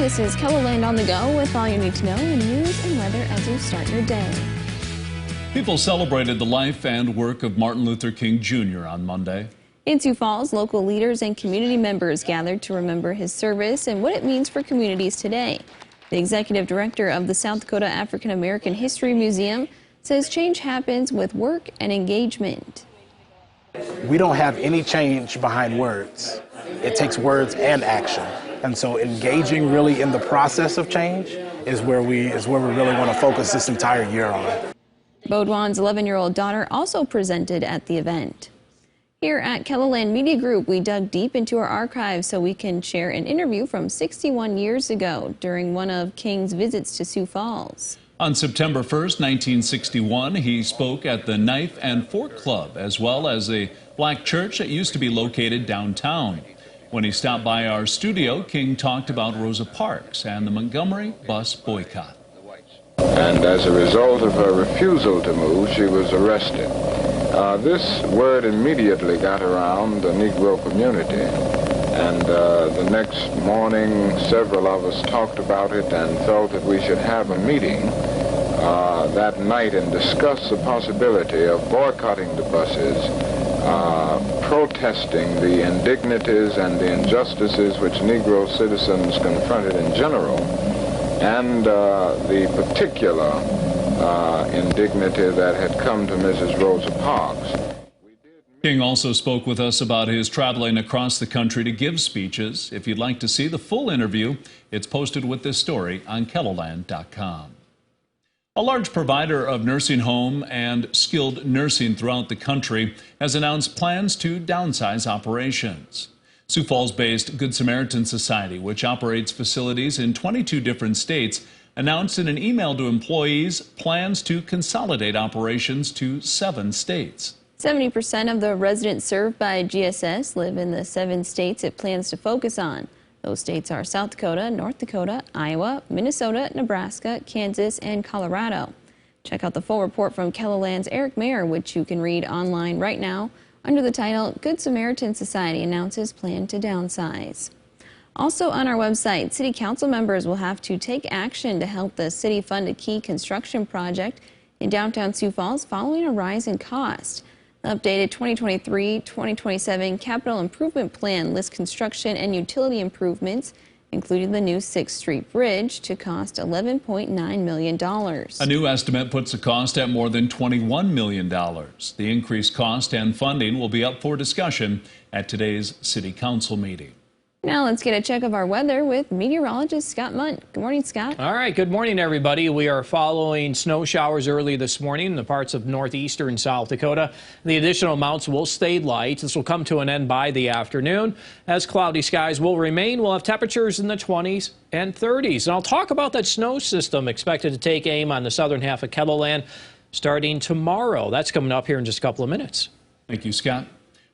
This is KELOLAND on the go with all you need to know in news and weather as you start your day. People celebrated the life and work of Martin Luther King Jr. on Monday. In Sioux Falls, local leaders and community members gathered to remember his service and what it means for communities today. The executive director of the South Dakota African American History Museum says change happens with work and engagement. We don't have any change behind words. It takes words and action. And so engaging really in the process of change is where we really want to focus this entire year on. Baudouin's 11-year-old daughter also presented at the event. Here at KELOLAND Media Group, we dug deep into our archives so we can share an interview from 61 years ago during one of King's visits to Sioux Falls. On September 1st, 1961, he spoke at the Knife and Fork Club, as well as a black church that used to be located downtown. When he stopped by our studio, King talked about Rosa Parks and the Montgomery bus boycott. And as a result of her refusal to move, she was arrested. This word immediately got around the Negro community. And the next morning, several of us talked about it and felt that we should have a meeting that night and discuss the possibility of boycotting the buses, protesting the indignities and the injustices which Negro citizens confronted in general, and the particular indignity that had come to Mrs. Rosa Parks. King also spoke with us about his traveling across the country to give speeches. If you'd like to see the full interview, it's posted with this story on KELOLAND.com. A large provider of nursing home and skilled nursing throughout the country has announced plans to downsize operations. Sioux Falls-based Good Samaritan Society, which operates facilities in 22 different states, announced in an email to employees plans to consolidate operations to 7 states. 70% of the residents served by GSS live in the 7 states it plans to focus on. Those states are South Dakota, North Dakota, Iowa, Minnesota, Nebraska, Kansas, and Colorado. Check out the full report from KELOLAND's Eric Mayer, which you can read online right now under the title, Good Samaritan Society Announces Plan to Downsize. Also on our website, City Council members will have to take action to help the city fund a key construction project in downtown Sioux Falls following a rise in cost. The updated 2023-2027 Capital Improvement Plan lists construction and utility improvements, including the new 6th Street Bridge, to cost $11.9 million. A new estimate puts the cost at more than $21 million. The increased cost and funding will be up for discussion at today's City Council meeting. Now let's get a check of our weather with meteorologist Scott Munt. Good morning, Scott. All right, good morning, everybody. We are following snow showers early this morning in the parts of northeastern South Dakota. The additional amounts will stay light. This will come to an end by the afternoon. As cloudy skies will remain, we'll have temperatures in the 20s and 30s. And I'll talk about that snow system expected to take aim on the southern half of KELOLAND starting tomorrow. That's coming up here in just a couple of minutes. Thank you, Scott.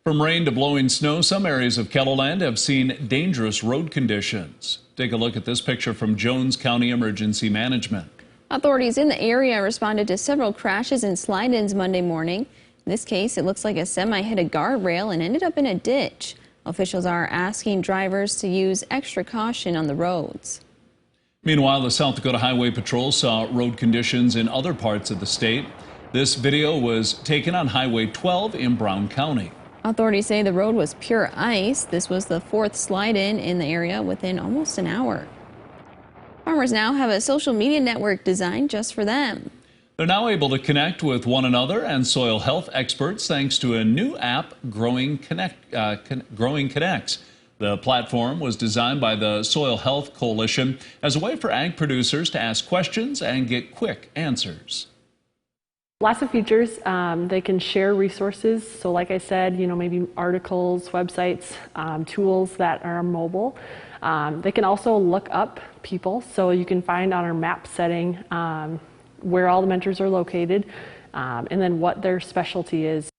From rain to blowing snow, some areas of KELOLAND have seen dangerous road conditions. Take a look at this picture from Jones County Emergency Management. Authorities in the area responded to several crashes and slide-ins Monday morning. In this case, it looks like a semi hit a guardrail and ended up in a ditch. Officials are asking drivers to use extra caution on the roads. Meanwhile, the South Dakota Highway Patrol saw road conditions in other parts of the state. This video was taken on Highway 12 in Brown County. Authorities say the road was pure ice. This was the 4th slide-in in the area within almost an hour. Farmers now have a social media network designed just for them. They're now able to connect with one another and soil health experts thanks to a new app, Growing Connects. The platform was designed by the Soil Health Coalition as a way for ag producers to ask questions and get quick answers. Lots of features. They can share resources. So like I said, maybe articles, websites, tools that are mobile. They can also look up people. So you can find on our map setting where all the mentors are located and then what their specialty is.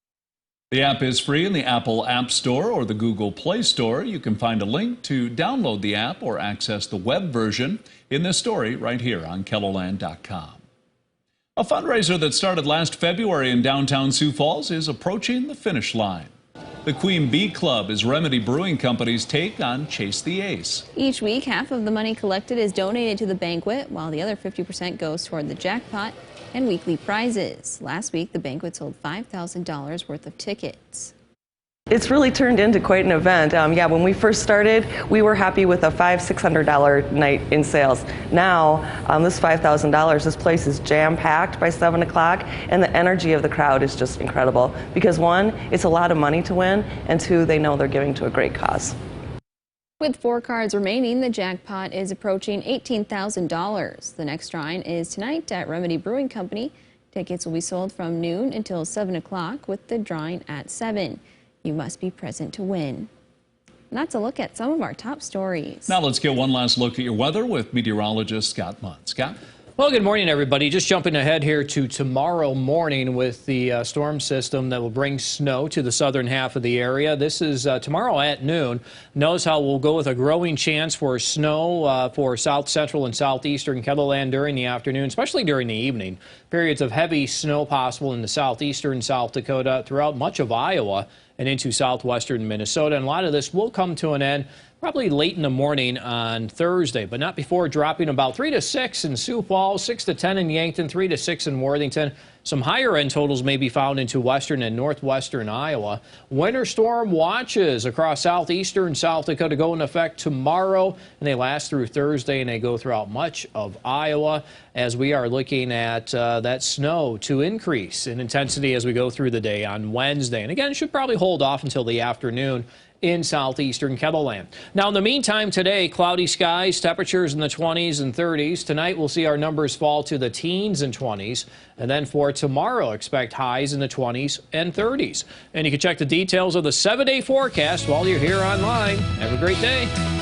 The app is free in the Apple App Store or the Google Play Store. You can find a link to download the app or access the web version in this story right here on KELOLAND.com. A fundraiser that started last February in downtown Sioux Falls is approaching the finish line. The Queen Bee Club is Remedy Brewing Company's take on Chase the Ace. Each week, half of the money collected is donated to the banquet, while the other 50% goes toward the jackpot and weekly prizes. Last week, the banquet sold $5,000 worth of tickets. It's really turned into quite an event. Yeah, when we first started, we were happy with a $500–600 night in sales. Now, this $5,000, this place is jam-packed by 7 o'clock, and the energy of the crowd is just incredible. Because one, it's a lot of money to win, and two, they know they're giving to a great cause. With 4 cards remaining, the jackpot is approaching $18,000. The next drawing is tonight at Remedy Brewing Company. Tickets will be sold from noon until 7 o'clock, with the drawing at 7. You must be present to win. And that's a look at some of our top stories. Now let's get one last look at your weather with meteorologist Scott Munn. Scott? Well, good morning, everybody. Just jumping ahead here to tomorrow morning with the storm system that will bring snow to the southern half of the area. This is tomorrow at noon. Notice how we'll go with a growing chance for snow for south central and southeastern Kettleland during the afternoon, especially during the evening. Periods of heavy snow possible in the southeastern South Dakota, throughout much of Iowa, and into southwestern Minnesota. And a lot of this will come to an end probably late in the morning on Thursday, but not before dropping about 3 to 6 in Sioux Falls, 6 to 10 in Yankton, 3 to 6 in Worthington. Some higher end totals may be found into western and northwestern Iowa. Winter storm watches across southeastern South Dakota go into effect tomorrow, and they last through Thursday, and they go throughout much of Iowa as we are looking at that snow to increase in intensity as we go through the day on Wednesday. And again, should probably hold off until the afternoon in southeastern Kettleland. Now, in the meantime, today, cloudy skies, temperatures in the 20s and 30s. Tonight, we'll see our numbers fall to the teens and 20s. And then for tomorrow, expect highs in the 20s and 30s. And you can check the details of the 7-day forecast while you're here online. Have a great day.